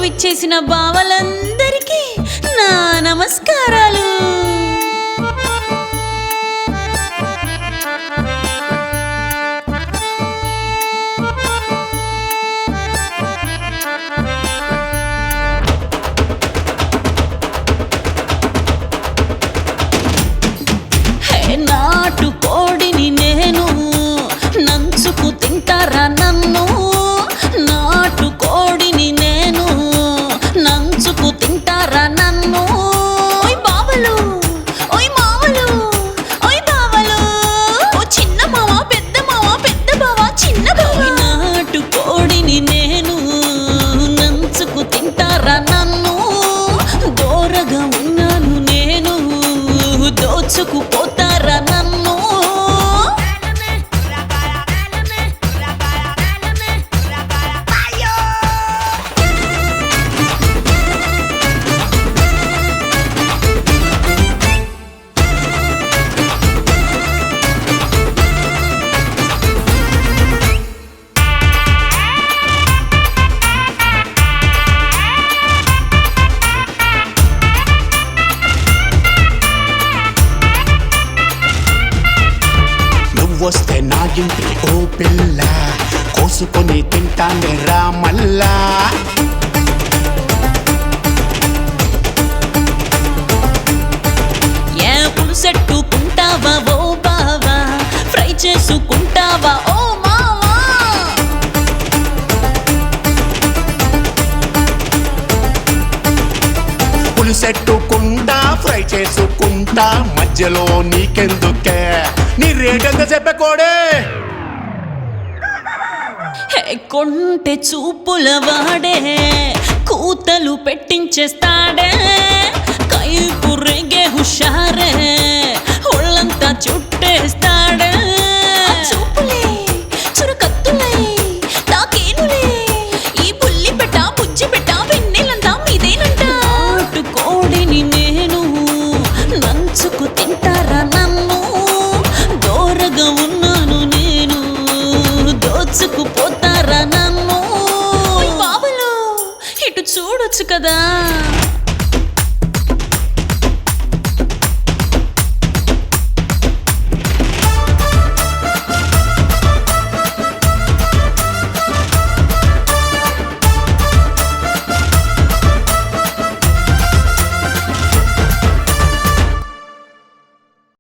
విచ్చేసిన బావలందరికీ నా నమస్కారాలు. నాటు కోడిని నేను, నంచుకు తింటారా నన్ను? నాటు కోడిని నేను, నంచుకు తింటారా నన్ను? ఓయ్ బావలు, ఓయ్ మావలు, ఓయ్ బావలు, ఓ చిన్న మావ, పెద్ద మావ, పెద్ద బావ, చిన్న బావ. నాటు కోడిని నేను, నంచుకు తింటారా నన్ను? దూరగా ఉన్నాను నేను, దోచుకుపోతారా నన్ను? వస్తే నా ఇంటికి ఓ పిల్ల, కోసుకొని తింటానే రా మల్లా. ఏ పులుసెట్టుకుంటావా ఓ బావా, ఫ్రై చేసుకుంటావా ఓ మావా? పులుసెట్టుకుంటా, ఫ్రై చేసుకుంటా, మధ్యలో నీకెందుకే? నీ రేటెంత చెప్పకోడే? కొంటె చూపుల వాడే కూతలు పెట్టించేస్తాడే, కైపు రేగే హుషారే